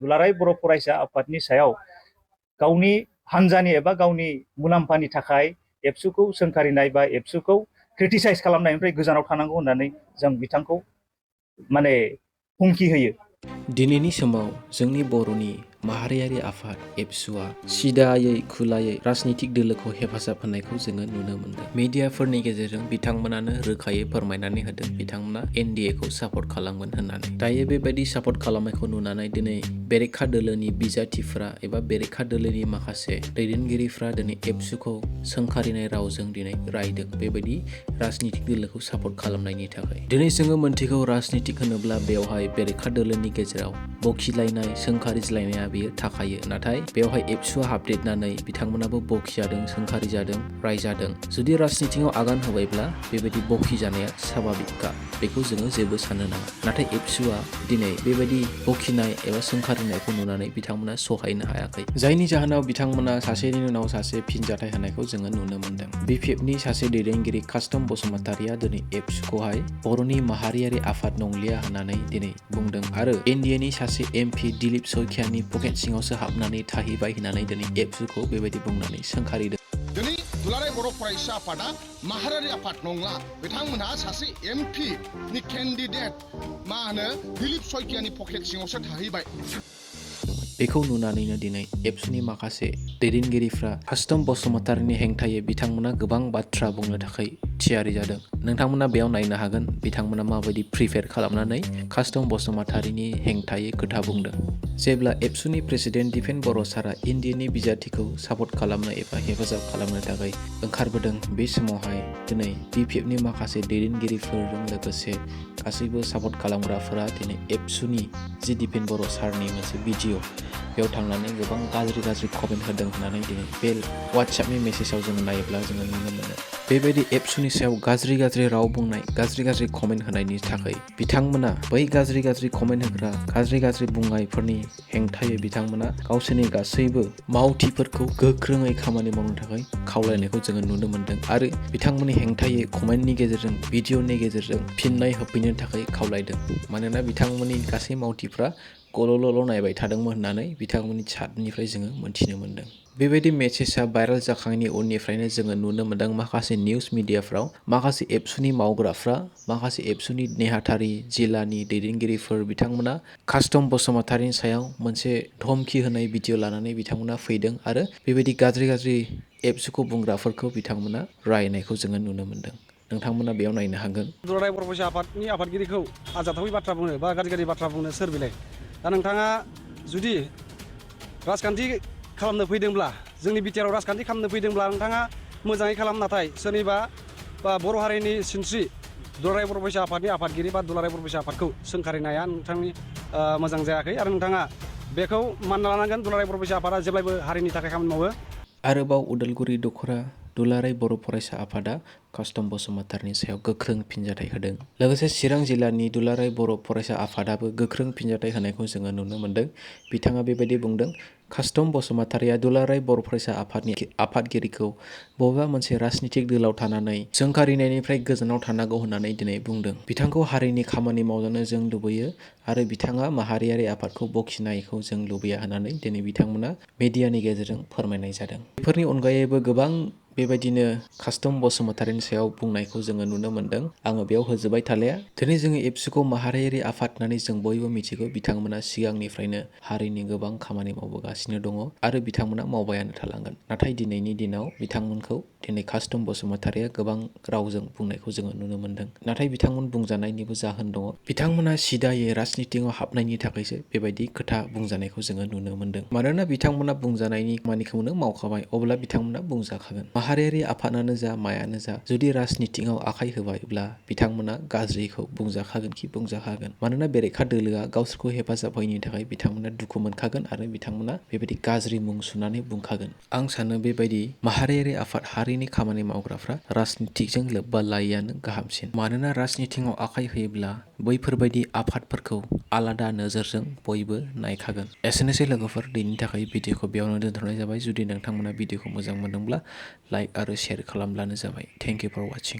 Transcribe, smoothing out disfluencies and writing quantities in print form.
दुलाराय बर' फरायसा आफादनि सायाव गावनि हान्जानि एबा गावनि मुलाम्फानि थाखाय एबसुखौ सोंखारिनाय बा एबसुखौ क्रिटिसाइज खालामनायनिफ्राय गोजानाव थानांगौ होननानै जों बिथांखौ माने हुमखि होयो। दिनैनि समाव जोंनि बर'नि माहारियारि आफाद एबसुआ सिदायै खुलायै राजनितिक दोलोखौ हेफाजाब होनायखौ जोङो नुनो मोनदों। मिडियाफोरनि गेजेरजों बिथांमोनानो रोखायै फोरमायनानै होदों बिथांमोना NDA खौ सापर्ट खालामगोन होननानै। दायो बेबायदि सापर्ट खालामनायखौ नुनानै दिनै बेरेखा दोलोनि बिजाथिफोरा एबा बेरेखा दोलोनि माखासे दैदेनगिरिफ्रा दिनै एबसुखौ सोंखारिनाय रावजों दिनै रायदों बेबायदि राजनितिक दोलोखौ सापर्ट खालामनायनि थाखाय। दिनै जोङो मोनथिगौ राजनितिक होनोब्ला बेवहाय बेरेखा दोलोनि गेजेराव बखिलायनाय सोंखारिज्लायनाया बेयो थाखायो। नाथाय बेवहाय एबसुआ हाबदेरनानै बिथांमोनाबो बखिजादों, सोंखारि जादों, रायजादों। जुदि राजनितिकआव आगान होबायब्ला बेबायदि बखि जानाया स्वाभाबिकखा, बेखौ जोङो जेबो साननो नाङा। नाथाय एबसुआ दिनै बेबायदि बखिनाय एबा सोंखारिनायखौ नुनानै बिथांमोना सहायनो हायाखै। जायनि जाहोनाव बिथांमोना सासेनि उनाव सासे फिनजाथाय होनायखौ जोङो नुनो मोनदों। BPFनि सासे दैदेनगिरि कास्टम बसुमतारिया दिनै एबसुखौहाय बर'नि माहारियारि आफाद नंलिया होननानै दिनै बुंदों आरो NDAनि सासे MP दिलीप सयखियानि पकेट सिङावसो हाबनानै थाहैबाय होननानै दिनै एबसुखौ बेबायदि बुंनानै सोंखारिदों। दिनै दुलाराय बर' फरायसा आफादा माहारियारि आफाद नंला, बिथांमोनहा सासे MP नि केन्डिडेट दिलीप सयखियानि पकेट सिङावसो थाहैबाय। बेखौ नुनानैनो दिनै एबसुनि माखासे दैदेनगिरिफ्रा कास्टम बसुमतारिनि हेंथायै बिथांमोना गोबां बाथ्रा बुंनो थाखाय थियारि जादों। नोंथांमोना बेयाव नायनो हागोन बिथांमोना माबायदि प्रिपेयार खालामनानै कास्टम बसुमतारिनि हेंथायै खोथा बुंदों। जेब्ला एबसुनि प्रेसिडेन्ट दिपेन बर' सारा NDAनि बिजाथिखौ सापर्ट खालामनो एबा हेफाजाब खालामनो थाखाय ओंखारबोदों, बे समावहाय दिनै BPFनि माखासे दैदेनगिरिफोरजों लोगोसे गासैबो सापर्ट खालामग्राफोरा दिनै एबसुनि जि दिपेन बर' सारनि मोनसे भिडिअ बेयाव थांनानै गोबां गाज्रि कमेन्ट होदों होननानै दिनै बे वाट्सएपनि मेसेजाव जोङो नायोब्ला जोङो नुनो मोनो। बेबायदि एबसुनि सायाव गाज्रि राव बुंनाय, गाज्रि कमेन्ट होनायनि थाखाय बिथांमोना बै गाज्रि कमेन्ट होग्रा, गाज्रि बुंनायफोरनि हेंथायै बिथांमोना गावसोरनि गासैबो मावथिफोरखौ गोख्रोङै खामानि मावनो थाखाय खावलायनायखौ जोङो नुनो मोनदों आरो बिथांमोननि हेंथायै कमेन्टनि गेजेरजों, भिडिअनि गेजेरजों फिननाय होफैनो थाखाय खावलायदों। मानोना बिथांमोननि गासै मावथिफ्रा गल'ल' नायबाय थादोंमोन होननानै बिथांमोननि चाटनिफ्राय जोङो मोनथिनो मोनदों। बेबायदि मेसेजआ भाइरेल जाखांनायनि उननिफ्रायनो जोङो नुनो मोनदों माखासे निउस मिडियाफ्राव माखासे एबसुनि मावग्राफ्रा, माखासे एबसुनि नेहाथारि जिल्लानि दैदेनगिरिफोर बिथांमोना कास्टम बसुमतारिनि सायाव मोनसे धमखि होनाय भिडिअ लानानै बिथांमोना फैदों आरो बेबायदि गाज्रि एबसुखौ बुंग्राफोरखौ बिथांमोना रायनायखौ जोङो नुनो मोनदों। नोंथांमोना बेयाव नायनो हागोन। दुलाराय बर' फरायसा आफादनि आफादगिरिखौ आरजाथावै बाथ्रा बुंनो बा गाज्रि बाथ्रा बुंनो सोर बिलाय? दा नोंथाङा जुदि राजखान्थि खालामनो फैदोंब्ला, जोंनि बिटिआरआव राजखान्थि खालामनो फैदोंब्ला नोंथाङा मोजाङै खालाम। नाथाय सोरनिबा बा बर' हारिनि सिनस्रि दुलाराय बर' फरायसा आफादनि आफादगिरि बा दुलाराय बर' फरायसा आफादखौ सोंखारिनाया नोंथांनि मोजां जायाखै आरो नोंथाङा बेखौ मानिना लानांगोन। दुलाराय बर' फरायसा आफादा जेब्लायबो हारिनि थाखाय खामानि मावो। आरोबाव उदालगुरि दख'रा दुलाराय बर' फरायसा आफादा कास्टम बसुमतारिनि सायाव गोख्रों फिनजाथाय होदों। लोगोसे चिरां जिल्लानि दुलाराय बर' फरायसा आफादाबो गोख्रों फिनजाथाय होनायखौ जोङो नुनो मोनदों। बिथाङा बेबायदि बुंदों, कास्टम बसुमतारिया दुलाराय बर' फरायसा आफादनि आफादगिरिखौ बबेबा मोनसे राजनितिक दोलाव थानानै सोंखारिनायनिफ्राय गोजानाव थानांगौ होननानै दिनै बुंदों। बिथांखौ हारिनि खामानि मावजानो जों लुबैयो आरो बिथाङा माहारियारि आफादखौ बखिनायखौ जों लुबैया होननानै दिनै बिथांमोना मिडियानि गेजेरजों फोरमायनाय जादों। बेफोरनि अनगायैबो गोबां बेबायदिनो कास्टम बसुमतारिनि सायाव बुंनायखौ जोङो नुनो मोनदों। आङो बेयाव होजोबबाय थालिया। दिनै जोङो एबसुखौ माहारियारि आफाद होननानै जों बयबो मिथिगौ। बिथांमोना सिगांनिफ्रायनो हारिनि गोबां खामानि मावबोगासिनो दङ आरो बिथांमोना मावबायानो थालांगोन। नाथाय दिनैनि दिनाव बिथांमोनखौ दिनै कास्टम बसुमतारिया गोबां रावजों बुंनायखौ जोङो नुनो मोनदों। नाथाय बिथांमोन बुंजानायनिबो जाहोन दङ। बिथांमोना सिदायै राजनितिकआव हाबनायनि थाखायसो बेबायदि खोथा बुंजानायखौ जोङो नुनो मोनदों। मानोना बिथांमोना बुंजानायनि खामानिखौनो मावखाबाय, अब्ला बिथांमोना बुंजाखागोन। माहारियारि आफादानो जा मायानो जा, जुदि राजनितिकआव आखाइ होबायब्ला बिथांमोना गाज्रिखौ बुंजाखागोन। मानोना बेरेखा दोलोआ गावसोरखौ हेफाजाब होयैनि थाखाय बिथांमोना दुखु मोनखागोन आरो बिथांमोना बेबायदि गाज्रि मुं सुनानै बुंखागोन। आं सानो बेबायदि माहारियारि आफाद, हारिनि खामानि मावग्राफ्रा राजनितिकजों लोब्बा लायैआनो गाहामसिन। मानोना राजनितिकआव आखाइ होयोब्ला बैफोरबायदि आफादफोरखौ आलादा नोजोरजों बयबो नायखागोन। एसेनोसै लोगोफोर, दिनैनि थाखाय भिडिअखौ बेयावनो दोनथ'नाय जाबाय। जुदि नोंथांमोना भिडिअखौ मोजां मोनदोंब्ला लाइक आरो शेयार खालामब्लानो जाबाय। Thank you for वाचिं।